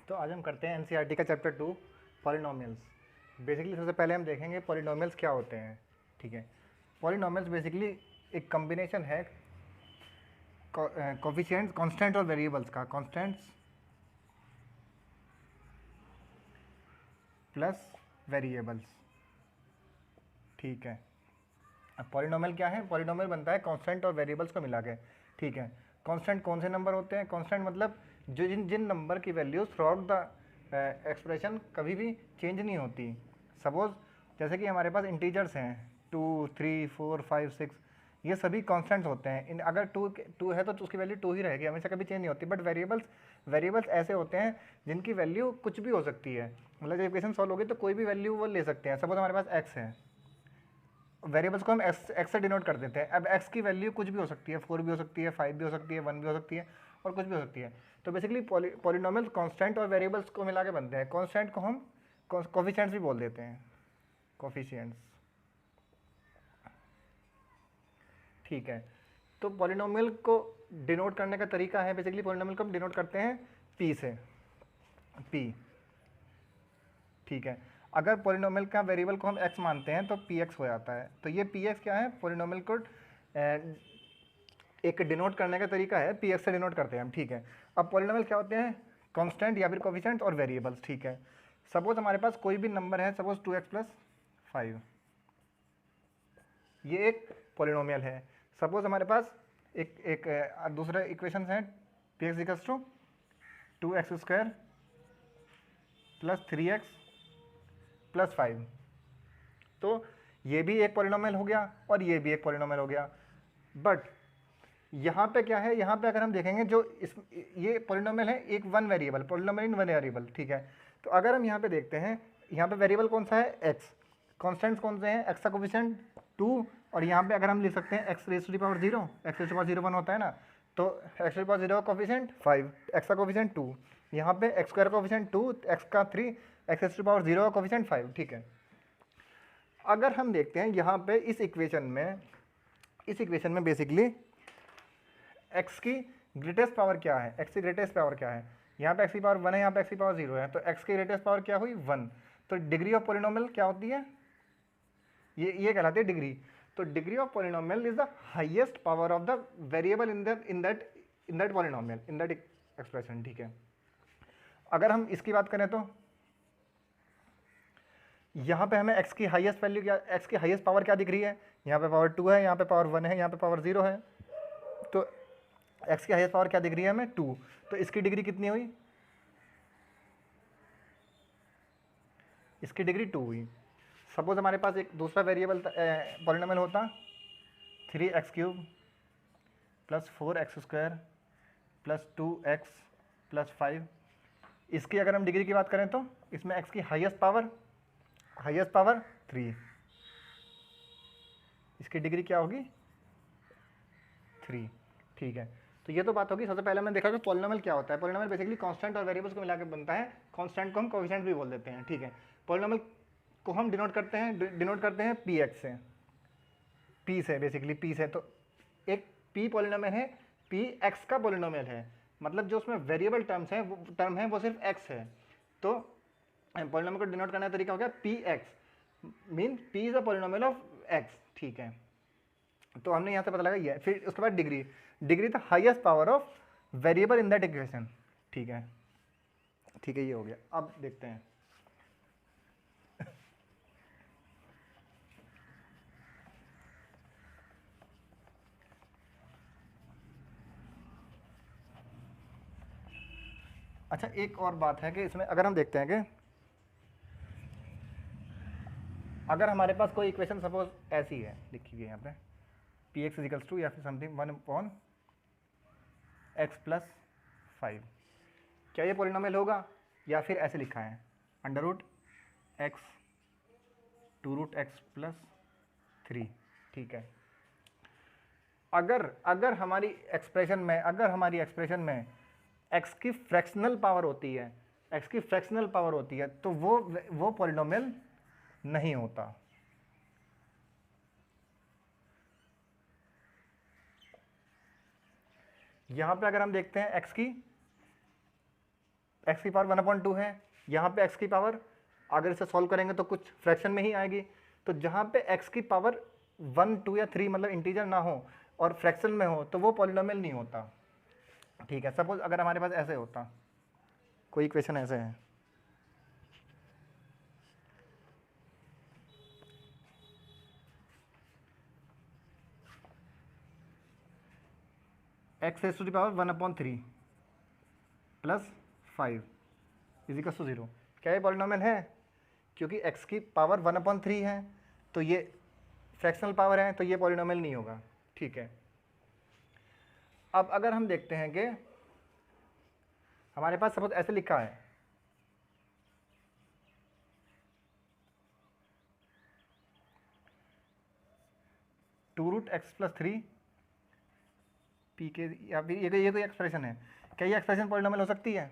तो आज हम करते हैं एनसीईआरटी का चैप्टर 2 पॉलिनोमियल्स। बेसिकली सबसे पहले हम देखेंगे पॉलिनोमियल्स क्या होते हैं। ठीक है, पॉलिनोमियल्स बेसिकली एक कॉम्बिनेशन है कोफिशिएंट्स कांस्टेंट और वेरिएबल्स का, कांस्टेंट्स प्लस वेरिएबल्स। ठीक है, अब पॉलिनोमियल क्या है? पॉलिनोमियल बनता है कांस्टेंट और वेरिएबल्स को मिला के। ठीक है, कांस्टेंट कौन से नंबर होते हैं? कांस्टेंट मतलब जो जिन जिन नंबर की values through out the expression कभी भी चेंज नहीं होती। सपोज जैसे कि हमारे पास इंटीजर्स हैं 2, 3, 4, 5, 6, ये सभी कांस्टेंट्स होते हैं। इन अगर टू है तो उसकी वैल्यू 2 ही रहेगी, हमेशा कभी चेंज नहीं होती। बट वेरिएबल्स ऐसे होते हैं जिनकी वैल्यू कुछ भी हो सकती है। मतलब जब इक्वेशन सॉल्व होगी तो कोई भी वैल्यू वो ले सकते हैं। सपोज हमारे पास एक्स है, वेरिएबल्स को हम एक्स से डिनोट कर देते हैं। अब एक्स की वैल्यू कुछ भी हो सकती है, 4 भी हो सकती है, 5 भी हो सकती है, 1 भी हो सकती है और कुछ भी हो सकती है। तो बेसिकली पॉलिनोमियल कांस्टेंट और वेरिएबल्स को मिला के बनते हैं। कांस्टेंट को हम कोफिशिएंट्स भी बोल देते हैं, कोफिशिएंट्स। ठीक है, तो पॉलिनोमियल को डिनोट करने का तरीका है, बेसिकली पॉलिनोमियल को हम डिनोट करते हैं पी से, पी। ठीक है, अगर पॉलिनोमियल का वेरिएबल को हम एक्स मानते हैं तो पी एक्स हो जाता है। तो ये पी एक्स क्या है? पॉलिनोमियल को एक डिनोट करने का तरीका है, पी एक्स से डिनोट करते हैं हम। ठीक है, अब पॉलिनोमियल क्या होते हैं? कांस्टेंट या फिर कोफिशिएंट और वेरिएबल्स। ठीक है, सपोज हमारे पास कोई भी नंबर है, सपोज 2x + 5, ये एक पॉलिनोमियल है। सपोज हमारे पास एक एक दूसरा इक्वेशन है, P x equals to 2x² + 3x + 5। तो ये भी एक पॉलिनोमियल हो गया और ये भी एक पॉलिनोमियल हो गया। बट यहाँ पे क्या है? यहाँ पे अगर हम देखेंगे जो ये पॉलिनोमियल है एक one variable, polynomial in one variable. ठीक है, तो अगर हम यहाँ पे देखते हैं, यहाँ पे वेरिएबल कौन सा है? एक्स। कॉन्स्टेंट्स कौन से हैं? एक्स का कोफिशिएंट 2, और यहाँ पे अगर हम लिख सकते हैं x raise to the power 0, x raise to the power 0 1 होता है ना, तो x टू द पावर 0 का कोफिशिएंट 5, x का कोफिशिएंट 2, यहाँ पे x² का कोफिशिएंट 2, x का 3, x raise to the power 0 का कोफिशिएंट 5। ठीक है, अगर हम देखते हैं यहाँ पे इस इक्वेशन में बेसिकली x की ग्रेटेस्ट पावर क्या है? x की ग्रेटेस्ट पावर क्या है? यहाँ पे x की पावर 1 है, यहाँ पे x की पावर 0 है, तो x की ग्रेटेस्ट पावर क्या हुई? 1। तो डिग्री ऑफ पॉलिनोमियल क्या होती है? ये कहलाती है डिग्री। तो degree of polynomial is the highest power of the variable in that polynomial, in that expression. ठीक है, अगर हम इसकी बात करें तो यहाँ पे हमें x की हाईएस्ट वैल्यू क्या, x की हाईएस्ट पावर क्या दिख रही है? यहाँ पे पावर 2 है, यहाँ पे पावर 1 है, यहाँ पे पावर 0 है। तो x की हाईएस्ट पावर क्या दिख रही है हमें? 2। तो इसकी डिग्री कितनी हुई? इसकी डिग्री 2 हुई। सपोज हमारे पास एक दूसरा वेरिएबल पॉलिनोमियल होता 3x³ + 4x² + 2x + 5। इसकी अगर हम डिग्री की बात करें तो इसमें x की हाईएस्ट पावर 3, इसकी डिग्री क्या होगी? 3। ठीक है, तो ये तो बात होगी। सबसे पहले हमने देखा कि पॉलिनोमियल क्या होता है। पॉलिनोमियल बेसिकली कांस्टेंट और वेरिएबल्स को मिलाकर बनता है। कांस्टेंट को हम कोएफिशिएंट भी बोल देते हैं। ठीक है, पॉलिनोमियल को हम डिनोट करते हैं पी एक्स से, पी से, बेसिकली पी से। तो एक पी पॉलिनोमियल है, पी एक्स का पॉलिनोमियल है, मतलब जो उसमें वेरिएबल टर्म है वो सिर्फ एक्स है। तो पॉलिनोमियल को डिनोट करने का तरीका हो गया P x, mean P is a polynomial of x. ठीक है, तो हमने यहाँ से पता लगा ये। फिर उसके बाद degree the highest power of variable in that equation. ठीक है, ये हो गया। अब देखते हैं अच्छा, एक और बात है कि इसमें अगर हम देखते हैं कि अगर हमारे पास कोई इक्वेशन सपोज ऐसी है, लिखी हुई है यहाँ पे, पी एक्स इजिकल्स टू या फिर समथिंग 1/x + 5, क्या ये पॉलिनोमियल होगा? या फिर ऐसे लिखा है √x 2√x + 3। ठीक है, अगर हमारी एक्सप्रेशन में x की फ्रैक्शनल पावर होती है, तो वो पॉलिनोमियल नहीं होता। यहाँ पे अगर हम देखते हैं x की एक्स की पावर 1/2 है, यहाँ पे एक्स की पावर अगर इसे सॉल्व करेंगे तो कुछ फ्रैक्शन में ही आएगी, तो जहाँ पे एक्स की पावर 1, 2 या 3 मतलब इंटीजर ना हो और फ्रैक्शन में हो तो वो पॉलिनोमियल नहीं होता। ठीक है, सपोज अगर हमारे पास ऐसे होता, कोई इक्वेशन ऐसे है, x raise to the power 1/3 plus 5 equals to 0। क्या ये पॉलिनोमियल है? क्योंकि x की पावर 1/3 है तो ये फ्रैक्शनल पावर है, तो ये पॉलिनोमियल नहीं होगा। ठीक है, अब अगर हम देखते हैं कि हमारे पास सपोज ऐसे लिखा है, two root x plus 3 P के, या फिर ये कोई एक्सप्रेशन है, क्या ये एक्सप्रेशन पॉलिनोमियल हो सकती है?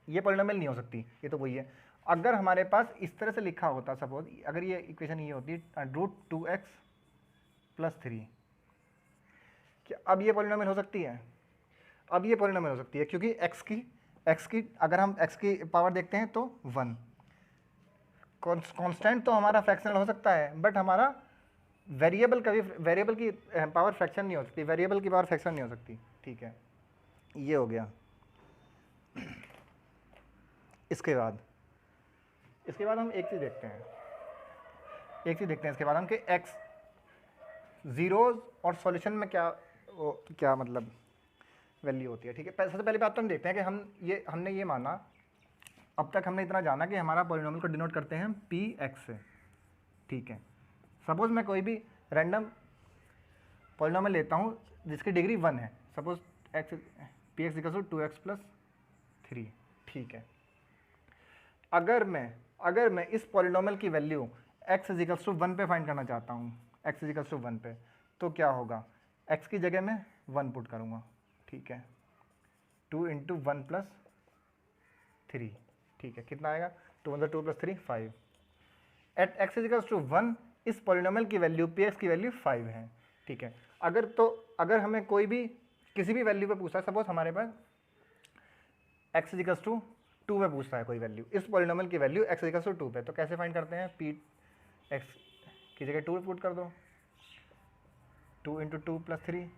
ये पॉलिनोमियल नहीं हो सकती, ये तो वही है। अगर हमारे पास इस तरह से लिखा होता, सपोज अगर ये इक्वेशन ये होती रूट 2x प्लस 3, क्या अब ये पॉलिनोमियल हो सकती है? अब ये पॉलिनोमियल हो सकती है, क्योंकि x की अगर हम x की पावर देखते हैं तो 1, कांस्टेंट तो हमारा फ्रैक्शनल हो सकता है, बट हमारा वेरिएबल की पावर फ्रैक्शन नहीं हो सकती, वेरिएबल की पावर फ्रैक्शन नहीं हो सकती। ठीक है, ये हो गया। इसके बाद हम एक चीज़ देखते हैं, इसके बाद हम कि x जीरोज और सॉल्यूशन में क्या मतलब वैल्यू होती है। ठीक है, सबसे पहली बात तो हम देखते हैं कि हमने ये माना, अब तक हमने इतना जाना कि हमारा पॉलिनोमियल को डिनोट करते हैं पी एक्स से। ठीक है, सपोज मैं कोई भी रैंडम पॉलिनोमियल लेता हूँ जिसकी डिग्री 1 है, suppose x p x equal to 2x plus 3। ठीक है, अगर मैं इस पॉलिनोमियल की वैल्यू x इक्वल्स टू 1 पे फाइंड करना चाहता हूँ, x इक्वल्स टू 1 पे, तो क्या होगा, x की जगह मैं 1 पुट करूँगा। ठीक है, 2 इंटू 1 प्लस 3। ठीक है, कितना आएगा, 2 + 2 + 3 5। एट x इक्वल्स टू 1 इस पॉलिनोमियल की वैल्यू px की वैल्यू 5 है। ठीक है, अगर हमें कोई भी किसी भी वैल्यू पे पूछता है, सपोज हमारे पास x इक्वल्स टू 2 पे पूछता है कोई वैल्यू, इस पॉलिनोमियल की वैल्यू x इक्वल्स टू 2 पे, तो कैसे फाइंड करते हैं, p x की जगह 2 पुट कर दो, 2 इंटू 2 + 3,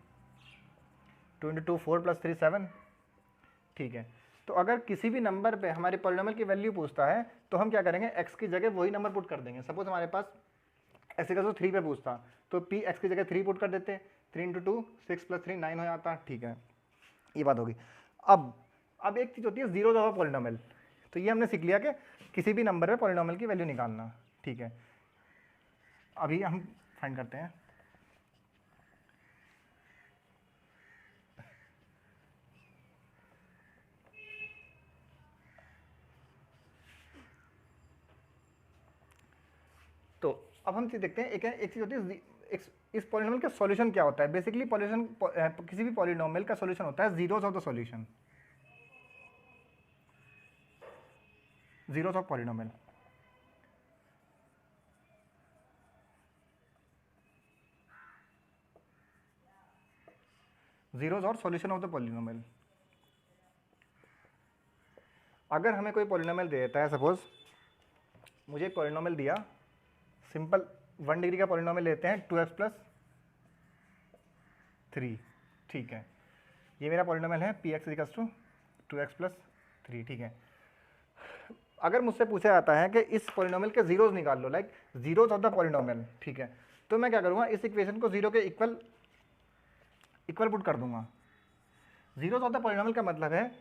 2 इंटू 2 4 + 3 7। ठीक है, तो अगर किसी भी नंबर पे हमारे पॉलिनोमियल की वैल्यू पूछता है तो हम क्या करेंगे, x की जगह वही नंबर पुट कर देंगे। सपोज हमारे पास x इक्वल टू 3 पे पूछता तो p x की जगह 3 पुट कर देते, 3 इंटू 2 6 + 3 9 हो जाता। ठीक है, ये बात होगी। अब एक चीज़ होती है जीरोज ऑफ पॉलिनोमियल, तो ये हमने सीख लिया कि किसी भी नंबर पे पॉलिनोमियल की वैल्यू निकालना। ठीक है, अभी हम फाइंड करते हैं। तो अब हम चीज़ देखते हैं, एक चीज़ होती है इस पॉलिनोमियल का सॉल्यूशन क्या होता है। बेसिकली किसी भी पॉलिनोमियल का सॉल्यूशन होता है zeros of the solution, zeros of polynomial. Zeros और सॉल्यूशन ऑफ द पॉलिनोमियल। अगर हमें कोई पॉलिनोमियल दे देता है, सपोज मुझे एक पॉलिनोमियल दिया, सिंपल 1 डिग्री का पॉलिनोमियल लेते हैं 2x + 3। ठीक है, ये मेरा पॉलिनोमियल है px = 2x + 3। ठीक है, अगर मुझसे पूछा जाता है कि इस पॉलिनोमियल के जीरोज निकाल लो, like zeros of the polynomial, ठीक है, तो मैं क्या करूँगा, इस इक्वेशन को 0 के इक्वल पुट कर दूंगा। जीरोज ऑफ द पॉलिनोमियल का मतलब है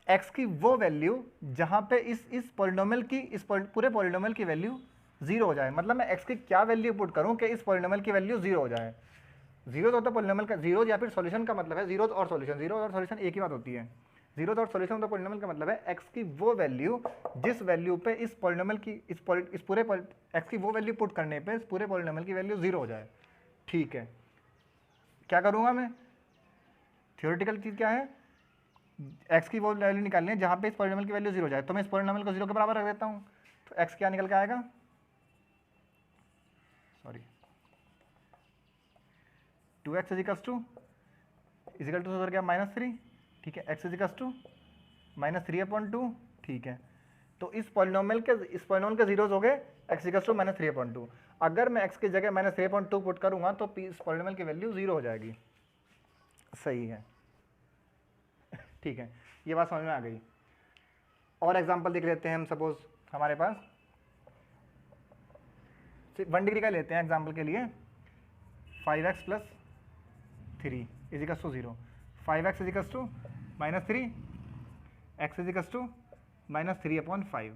x की वो वैल्यू जहाँ पे इस पॉलिनोमियल की पूरे पॉलिनोमियल की वैल्यू 0 हो जाए। मतलब मैं x की क्या वैल्यू पुट करूँ कि इस पॉलिनोमियल की वैल्यू 0 हो जाए। जीरोज ऑफ द पॉलिनोमियल का जीरोज या फिर सॉल्यूशन का मतलब है जीरोज और सॉल्यूशन, जीरोज और सॉल्यूशन एक ही बात होती है। जीरोज और सॉल्यूशन ऑफ द पॉलिनोमियल का मतलब है x की वो वैल्यू जिस वैल्यू पे इस पॉलिनोमियल की इस पूरे x की वो वैल्यू पुट करने पे इस पूरे पॉलिनोमियल की वैल्यू 0 हो जाए। ठीक है, क्या करूँगा मैं, थ्योरेटिकल चीज़ क्या है, x की वो वैल्यू निकालनी है जहाँ पे इस पॉलिनोमियल की वैल्यू 0 हो जाए, तो मैं इस पॉलिनोमियल को 0 के बराबर रख देता हूँ, तो x क्या निकल के आएगा, सॉरी 2x इजिकल्स टू क्या -3। ठीक है, x इजिकल्स टू -3/2, ठीक है। तो इस पॉलिनोमियल के जीरोज हो गए x इक्वल्स टू -3/2। अगर मैं x की जगह -3/2 पुट करूंगा तो इस पॉलिनोमियल की वैल्यू 0 हो जाएगी। सही है, ठीक है, ये बात समझ में आ गई। और एग्जांपल देख लेते हैं हम। सपोज हमारे पास 1 डिग्री का लेते हैं एग्जांपल के लिए। 5x + 3 = 0। 5x = -3, x = -3/5।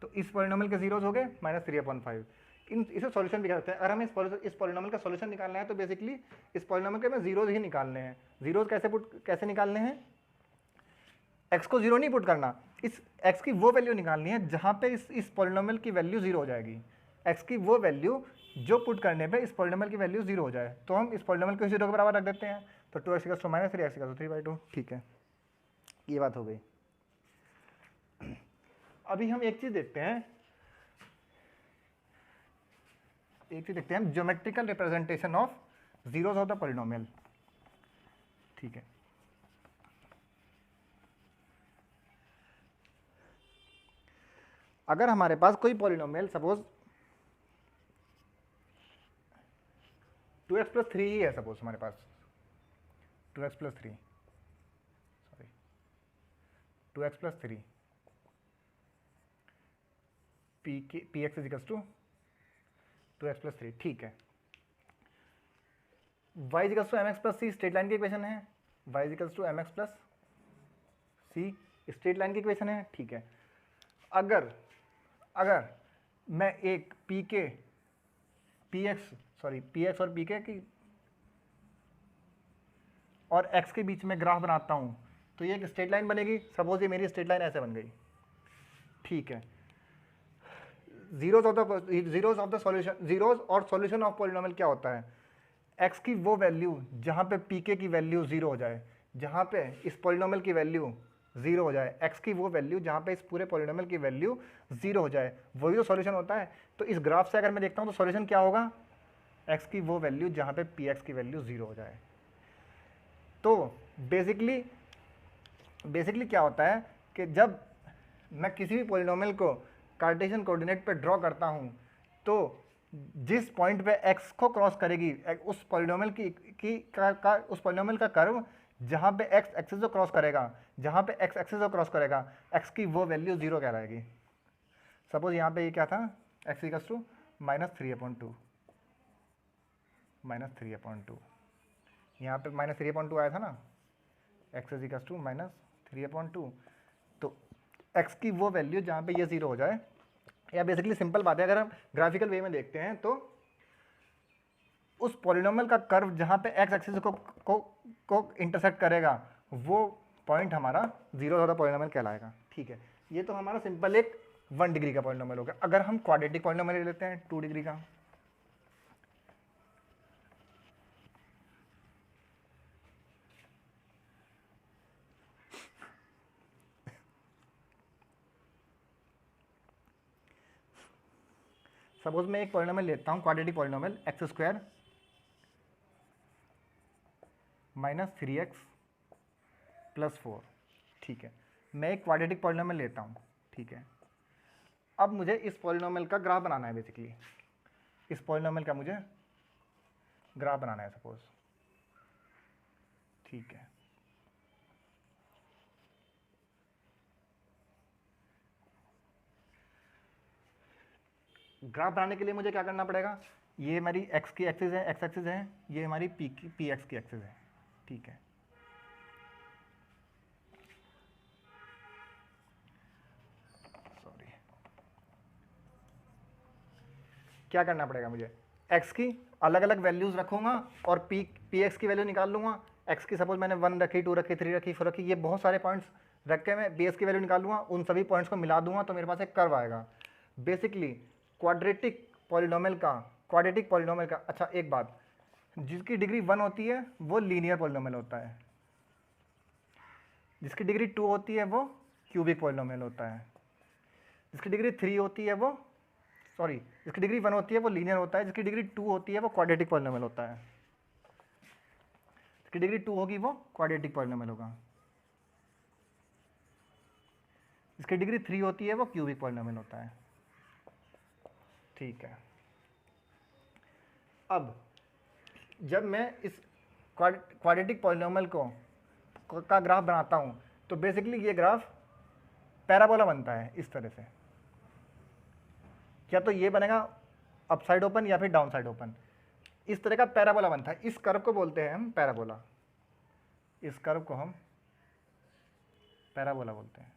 तो इस पॉलिनोमियल के जीरोज हो गए -3/5। इसे सॉल्यूशन भी कहते हैं। अगर हमें इस पॉलिनोमियल का सॉल्यूशन निकालना है तो बेसिकली इस पॉलिनोमियल के हमें जीरोज ही निकालने हैं। जीरोज कैसे निकालने हैं? x को 0 नहीं पुट करना, इस x की वो वैल्यू निकालनी है जहाँ पे इस पॉलिनोमियल की वैल्यू 0 हो जाएगी। x की वो वैल्यू जो पुट करने पे इस पॉलिनोमियल की वैल्यू 0 हो जाए, तो हम इस पॉलिनोमियल को 0 के बराबर रख देते हैं। तो 2x = -3, x = 3/2, ठीक है, ये बात हो गई। अभी हम एक चीज देखते हैं, geometrical representation of zeros of the polynomial, ठीक है। अगर हमारे पास कोई पॉलिनोमियल सपोज 2x + 3 ही है, सपोज हमारे पास 2x + 3 px = 2x + 3, ठीक है। y = mx + c straight line की इक्वेशन है। y = mx + c straight line की इक्वेशन है, ठीक है। अगर मैं एक px और pk की और x के बीच में ग्राफ बनाता हूं तो ये एक स्ट्रेट लाइन बनेगी। सपोज ये मेरी स्ट्रेट लाइन ऐसे बन गई, ठीक है। Zeros of the solution, zeros और सॉल्यूशन ऑफ पॉलिनोमियल क्या होता है? x की वो वैल्यू जहां पे pk की वैल्यू 0 हो जाए, जहां पे इस पॉलिनोमियल की वैल्यू 0 हो जाए, x की वो वैल्यू जहां पे इस पूरे पॉलिनोमियल की वैल्यू 0 हो जाए, वही तो सॉल्यूशन होता है। तो इस ग्राफ से अगर मैं देखता हूं तो सॉल्यूशन क्या होगा? x की वो वैल्यू जहां पे px की वैल्यू 0 हो जाए। तो बेसिकली क्या होता है कि जब मैं किसी भी पॉलिनोमियल को कार्टेशियन कोऑर्डिनेट पे ड्रॉ करता हूं तो जिस पॉइंट पे x को क्रॉस करेगी उस पॉलिनोमियल का कर्व जहां पे x एक्सिस को क्रॉस करेगा, x की वो वैल्यू 0 क्या रहेगी? सपोज यहाँ पे ये क्या था? x = -3/2, यहाँ पे -3/2 आया था ना, x = -3/2। तो x की वो वैल्यू जहाँ पे ये 0 हो जाए, या बेसिकली सिंपल बात है, अगर हम ग्राफिकल वे में देखते हैं तो उस पॉलिनोमियल का कर्व जहाँ पे x एक्सिस को इंटरसेक्ट करेगा वो पॉइंट हमारा 0 वाला पॉलिनोमियल कहलाएगा, ठीक है। ये तो हमारा सिंपल एक 1 डिग्री का पॉलिनोमियल हो गया। अगर हम क्वाड्रेटिक पॉलिनोमियल ले लेते हैं 2 डिग्री का, सपोज मैं एक पॉलिनोमियल लेता हूँ क्वाड्रेटिक पॉलिनोमियल x² - 3x + 4, ठीक है। मैं एक क्वाड्रेटिक पॉलिनोमियल लेता हूँ, ठीक है। अब मुझे इस पॉलिनोमियल का ग्राफ बनाना है। बेसिकली इस पॉलिनोमियल का मुझे ग्राफ बनाना है सपोज, ठीक है। ग्राफ बनाने के लिए मुझे क्या करना पड़ेगा? ये हमारी x की एक्सिस है, x एक्सिस है, ये हमारी px की एक्सिस है, ठीक है। सॉरी, क्या करना पड़ेगा मुझे? x की अलग अलग वैल्यूज रखूंगा और px की वैल्यू निकाल लूंगा। x की सपोज मैंने 1 रखी, 2 रखी, 3 रखी, 4 रखी, ये बहुत सारे पॉइंट्स रख के मैं px की वैल्यू निकाल लूंगा। उन सभी पॉइंट्स को मिला दूंगा तो मेरे पास एक कर्व आएगा। बेसिकली क्वाड्रेटिक पॉलिनोमियल का अच्छा एक बात, जिसकी डिग्री 1 होती है वो लीनियर पॉलिनोमियल होता है, जिसकी डिग्री 2 होती है वो क्यूबिक पॉलिनोमियल होता है, जिसकी डिग्री 3 होती है वो जिसकी डिग्री 1 होती है वो लीनियर होता है, जिसकी डिग्री 2 होती है वो क्वाड्रेटिक पॉलिनोमियल होता है। जिसकी डिग्री 2 होगी वो क्वाड्रेटिक पॉलिनोमियल होगा। इसकी डिग्री 3 होती है वो क्यूबिक पॉलिनोमियल होता है। ठीक है, अब जब मैं इस क्वाड्रेटिक पॉलिनोमियल का ग्राफ बनाता हूँ तो बेसिकली ये ग्राफ पैराबोला बनता है इस तरह से, या तो ये बनेगा अपसाइड ओपन या फिर डाउन साइड ओपन, इस तरह का पैराबोला बनता है। इस कर्व को बोलते हैं हम पैराबोला, इस कर्व को हम पैराबोला बोलते हैं।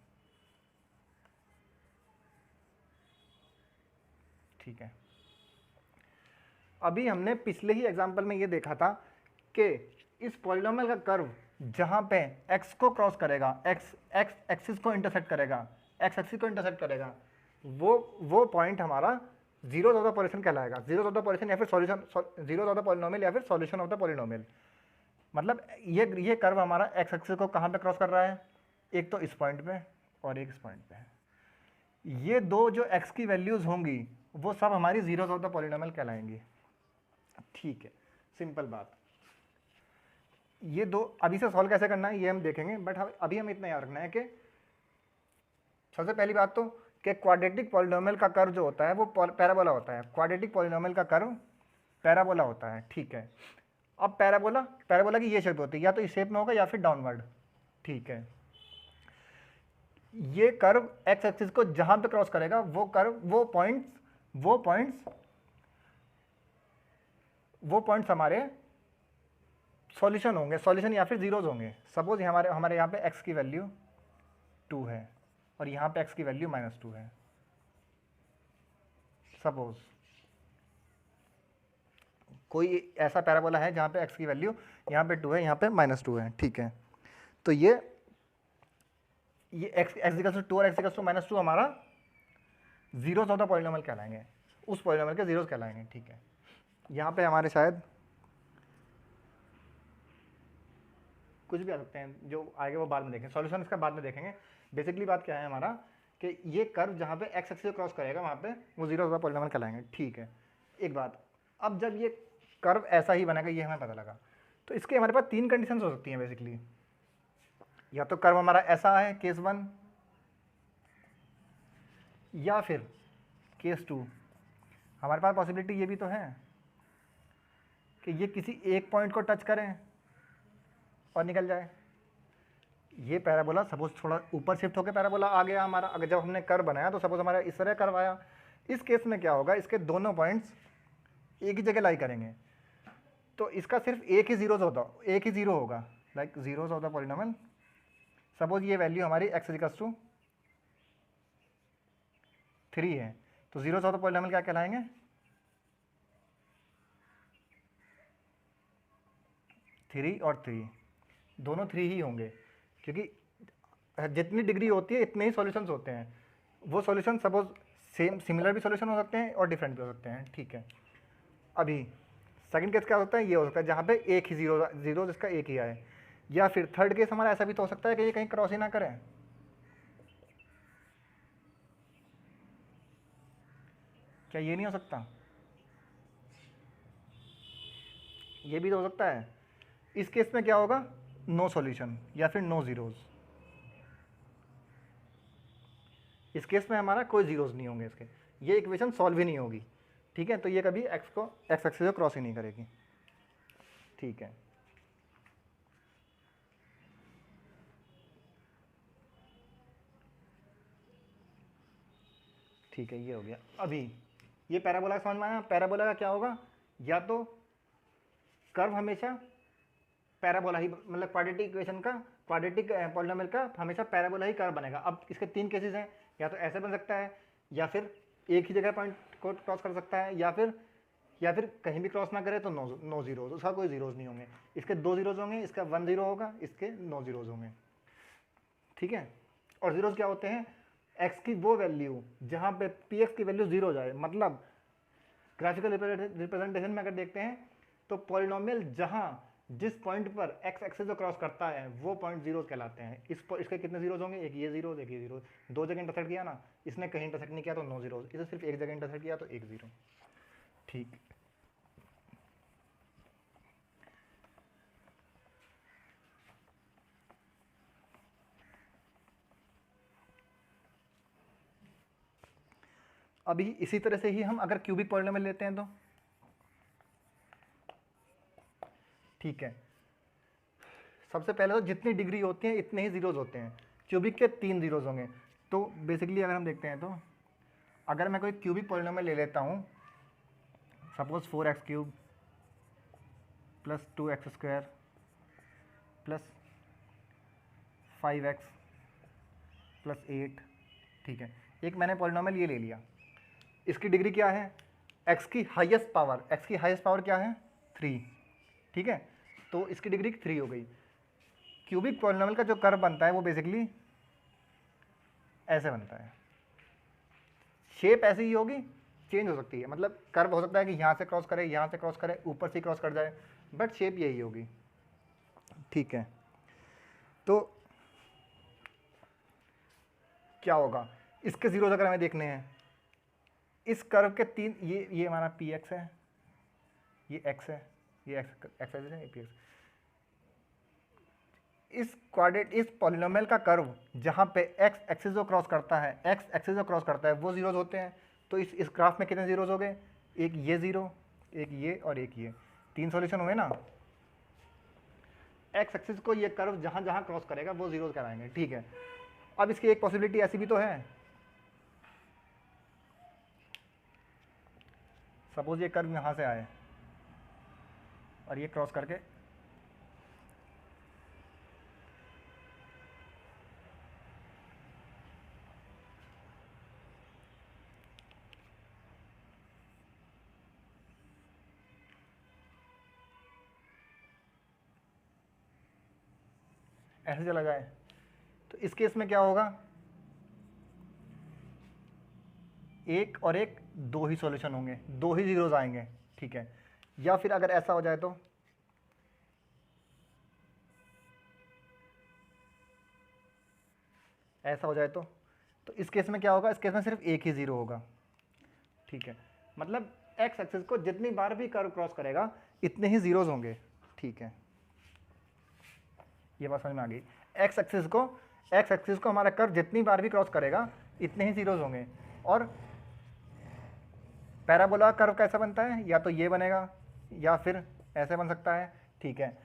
ठीक है, अभी हमने पिछले ही एग्जांपल में ये देखा था कि इस पॉलिनोमियल का कर्व जहाँ पे x को क्रॉस करेगा, x एक्सिस को इंटरसेक्ट करेगा, x एक्सिस को इंटरसेक्ट करेगा, वो पॉइंट हमारा जीरो ऑफ द पॉलिनोमियल कहलाएगा। जीरो ऑफ द पॉलिनोमियल या फिर solution, zero of the polynomial या फिर सॉल्यूशन ऑफ द पॉलिनोमियल। मतलब ये कर्व हमारा x एक्सिस को कहाँ पे क्रॉस कर रहा है, एक तो इस पॉइंट पे और एक इस पॉइंट पे। ये दो जो x की वैल्यूज होंगी वो सब हमारी जीरोस ऑफ द पॉलिनोमियल कहलाएंगी। ठीक है, सिंपल बात। ये दो अभी से सॉल्व कैसे करना है ये हम देखेंगे, बट अभी हमें इतना याद रखना है कि सबसे पहली बात तो कि क्वाड्रेटिक पॉलिनोमियल का कर्व जो होता है वो पैराबोला होता है। क्वाड्रेटिक पॉलिनोमियल का कर्व पैराबोला होता है। ठीक है, अब पैराबोला की ये शेप होती है, या तो इस शेप में होगा या फिर डाउनवर्ड। ठीक है, ये कर्व एक्स एक्सिस को जहां पे क्रॉस करेगा वो कर्व वो पॉइंट्स हमारे सॉल्यूशन होंगे, सॉल्यूशन या फिर जीरोज होंगे। सपोज हमारे यहाँ पे x की वैल्यू 2 है और यहाँ पे x की वैल्यू -2 है। सपोज कोई ऐसा पैराबोला है जहाँ पे x की वैल्यू यहाँ पे 2 है, यहाँ पे -2 है। ठीक है, तो ये x=2 और x=-2 हमारा जीरोस ऑफ द पॉलिनोमियल कहलाएंगे, उस पॉलिनोमियल के जीरोस कहलाएंगे। ठीक है, यहाँ पे हमारे शायद कुछ भी आ सकते हैं, जो आएगा वो बाद में देखेंगे, सॉल्यूशन इसका बाद में देखेंगे। बेसिकली बात क्या है हमारा कि ये कर्व जहाँ पे x एक्सिस क्रॉस करेगा वहाँ पे वो जीरो ऑफ द पॉलिनोमियल कहलाएंगे। ठीक है, एक बात, अब जब ये कर्व ऐसा ही बनेगा, ये हमें पता लगा, तो इसके हमारे पास 3 कंडीशंस हो सकती हैं बेसिकली। या तो कर्व हमारा ऐसा है केस 1, या फिर केस 2। हमारे पास पॉसिबिलिटी ये भी तो है कि ये किसी एक पॉइंट को टच करें और निकल जाए। ये पैराबोला सपोज थोड़ा ऊपर शिफ्ट होकर पैराबोला आ गया हमारा। अगर जब हमने कर्व बनाया तो सपोज हमारा इस तरह कर्व आया, इस केस में क्या होगा, इसके दोनों पॉइंट्स एक ही जगह लाई करेंगे, तो इसका सिर्फ एक ही जीरो होगा, like zeros of the polynomial. Suppose ये वैल्यू हमारी x=3 है, तो जीरोस ऑफ द पॉलिनोमियल क्या कहलाएंगे, 3 और 3, दोनों 3 ही होंगे, क्योंकि जितनी डिग्री होती है इतने ही सॉल्यूशंस होते हैं। वो सॉल्यूशन सपोज सिमिलर भी सॉल्यूशन हो सकते हैं और डिफरेंट भी हो सकते हैं। ठीक है, अभी सेकंड केस क्या होता है, ये हो सकता है जहाँ पे एक ही जीरो जिसका एक ही आए, या फिर थर्ड केस हमारा ऐसा भी तो हो सकता है कि ये कहीं क्रॉस ही ना करें। क्या ये नहीं हो सकता, ये भी तो हो सकता है। इस केस में क्या होगा, नो सॉल्यूशन या फिर नो जीरोज। इस केस में हमारा कोई जीरोज नहीं होंगे, इसके ये इक्वेशन सॉल्व ही नहीं होगी। ठीक है, तो ये कभी x एक्सिस को क्रॉस ही नहीं करेगी। ठीक है, ठीक है, ये हो गया। अभी ये पैराबोला समझ में आया। पैराबोला का क्या होगा, या तो कर्व हमेशा पैराबोला ही, मतलब क्वाड्रेटिक इक्वेशन का, क्वाड्रेटिक पॉलिनोमियल का हमेशा पैराबोला ही कर्व बनेगा। अब इसके 3 केसेस हैं, या तो ऐसे बन सकता है, या फिर एक ही जगह पॉइंट को क्रॉस कर सकता है, या फिर कहीं भी क्रॉस ना करे तो नो जीरोज, उसका कोई जीरोज नहीं होंगे। इसके 2 जीरोज होंगे, इसका 1 जीरो होगा, इसके नो जीरोज होंगे। ठीक है, और जीरोज क्या होते हैं, x की वो वैल्यू जहाँ पे px की वैल्यू 0 हो जाए। मतलब ग्राफिकल रिप्रेजेंटेशन में अगर देखते हैं तो पॉलिनोमियल जहाँ जिस पॉइंट पर x एक्सिस को क्रॉस करता है वो पॉइंट जीरोज कहलाते हैं। इसके कितने जीरोज होंगे, एक ये जीरोज, एक ये जीरोज। 2 जगह इंटरसेक्ट किया ना, इसने कहीं इंटरसेक्ट नहीं किया तो नो जीरोज, इसे सिर्फ एक जगह इंटरसेक्ट किया तो एक जीरो। ठीक, अभी इसी तरह से ही हम अगर क्यूबिक पॉलिनोमियल लेते हैं तो ठीक है, सबसे पहले तो जितनी डिग्री होती है इतने ही जीरोज होते हैं, क्यूबिक के 3 जीरोज होंगे। तो बेसिकली अगर हम देखते हैं तो अगर मैं कोई क्यूबिक पॉलिनोमियल ले लेता हूँ, suppose 4x³ plus 2x² plus 5x plus 8, ठीक है, एक मैंने पॉलिनोमियल ये ले लिया, इसकी डिग्री क्या है, x की हाईएस्ट पावर क्या है 3, ठीक है, तो इसकी डिग्री 3 हो गई। क्यूबिक पॉलिनोमियल का जो कर्व बनता है वो बेसिकली ऐसे बनता है, शेप ऐसी ही होगी, चेंज हो सकती है, मतलब कर्व हो सकता है कि यहाँ से क्रॉस करे, यहाँ से क्रॉस करे, ऊपर से क्रॉस कर जाए, बट शेप यही होगी, ठीक है। तो क्या होगा, इसके जीरोज अगर हमें देखने हैं, इस कर्व के 3, ये हमारा पी एक्स है, ये एक्स है, ये एक्स है, ये पी एक्स। इस पॉलिनोमियल का कर्व जहाँ पे एक्स एक्सिस को क्रॉस करता है, वो जीरोज होते हैं। तो इस ग्राफ में कितने जीरोज हो गए, एक ये जीरो, एक ये और एक ये, 3 सॉल्यूशन हुए ना। एक्स एक्सिस को ये कर्व जहाँ जहाँ क्रॉस करेगा वो जीरोज कराएंगे, ठीक है। अब इसकी एक पॉसिबिलिटी ऐसी भी तो है, सपोज ये कर्व यहाँ से आए और ये क्रॉस करके ऐसे चला जाए, तो इस केस में क्या होगा, एक और एक, 2 ही सॉल्यूशन होंगे, 2 ही जीरोज आएंगे, ठीक है। या फिर अगर ऐसा हो जाए तो ऐसा हो जाए तो इस केस में क्या होगा, इस केस में सिर्फ एक ही जीरो होगा, ठीक है। मतलब एक्स एक्सिस को जितनी बार भी कर्व क्रॉस करेगा इतने ही जीरोज होंगे, ठीक है। ये बात समझ में आ गई, एक्स एक्सिस को हमारा कर्व जितनी बार भी क्रॉस करेगा इतने ही जीरोज होंगे। और पैराबोला कर्व कैसा बनता है, या तो ये बनेगा या फिर ऐसे बन सकता है, ठीक है।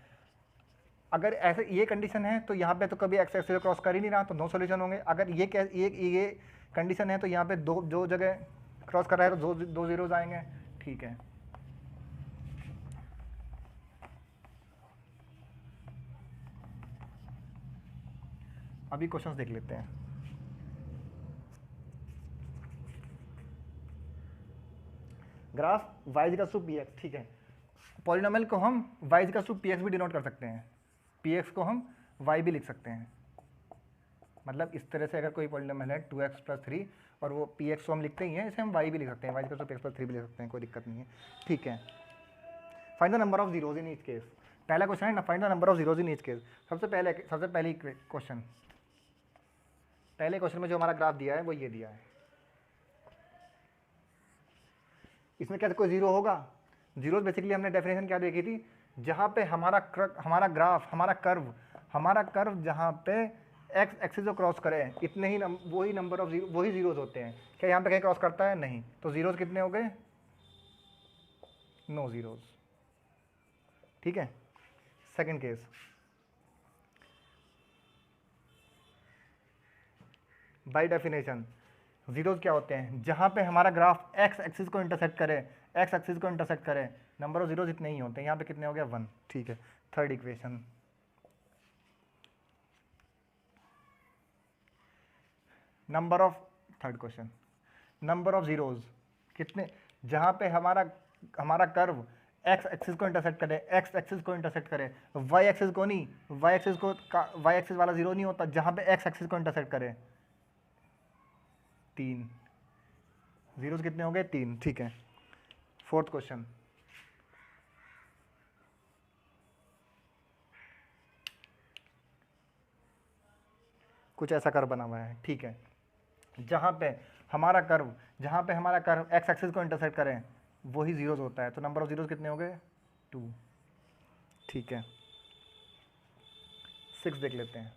अगर ऐसे ये कंडीशन है तो यहाँ पे तो कभी एक्स एक्सिस क्रॉस कर ही नहीं रहा, तो 2 सॉल्यूशन होंगे। अगर ये कंडीशन है तो यहाँ पे दो जगह क्रॉस कर रहा है तो दो जीरोज आएंगे, ठीक है। अभी क्वेश्चंस देख लेते हैं। Graph y equals to p x, ठीक है। पॉलिनोमियल को हम y equals to p x भी डिनोट कर सकते हैं, पी एक्स को हम y भी लिख सकते हैं। मतलब इस तरह से अगर कोई पॉलिनोमियल है 2x प्लस 3 और वो पी एक्स को हम लिखते ही हैं, इसे हम y भी लिख सकते हैं, y equals to p x plus 3 भी लिख सकते हैं, कोई दिक्कत नहीं है, ठीक है। Find the number of zeros in each case, पहला क्वेश्चन है ना, find the number of zeros in each case. सबसे पहले क्वेश्चन, पहले क्वेश्चन में जो हमारा ग्राफ दिया है वो ये दिया है, इसमें क्या कोई जीरो होगा, जीरोज बेसिकली हमने डेफिनेशन क्या देखी थी, जहाँ पे हमारा कर्व जहाँ पे एक्स एक्सिस को क्रॉस करे इतने ही वही नंबर ऑफ वही जीरोज होते हैं। क्या यहाँ पे कहीं क्रॉस करता है, नहीं, तो जीरोज कितने हो गए, नो जीरोज, ठीक है। Second case, by definition zeros क्या होते हैं, जहाँ पे हमारा ग्राफ एक्स एक्सिस को इंटरसेक्ट करे, नंबर ऑफ जीरोज इतने ही होते हैं। यहाँ पे कितने हो गया, 1, ठीक है। Third equation, third question, number of zeros कितने, जहाँ पे हमारा कर्व एक्स एक्सिस को इंटरसेक्ट करे, वाई एक्सिस को नहीं, वाई एक्सिस वाला जीरो नहीं होता, जहाँ पे एक्स एक्सिस को इंटरसेक्ट करे, 3 जीरोज कितने हो गए, 3, ठीक है। फोर्थ क्वेश्चन, कुछ ऐसा कर्व बना हुआ है, ठीक है, जहाँ पे हमारा कर्व एक्स एक्सिस को इंटरसेक्ट करे वही जीरोज होता है, तो नंबर ऑफ जीरोज कितने हो गए, 2, ठीक है। 6 देख लेते हैं,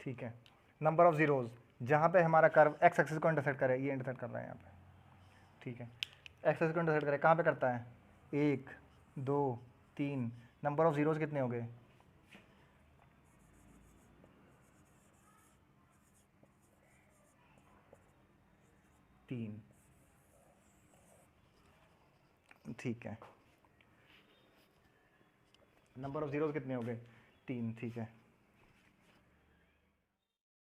ठीक है। नंबर ऑफ जीरोज़, जहाँ पे हमारा कर्व एक्स एक्सिस को इंटरसेक्ट करे, ये इंटरसेक्ट कर रहा है यहाँ पे, ठीक है। एक्स एक्सिस को इंटरसेक्ट करे, कहाँ पे करता है, 1 2 3। नंबर ऑफ जीरोज़ कितने हो गए, 3, ठीक है। नंबर ऑफ जीरोज़ कितने हो गए, 3, ठीक है।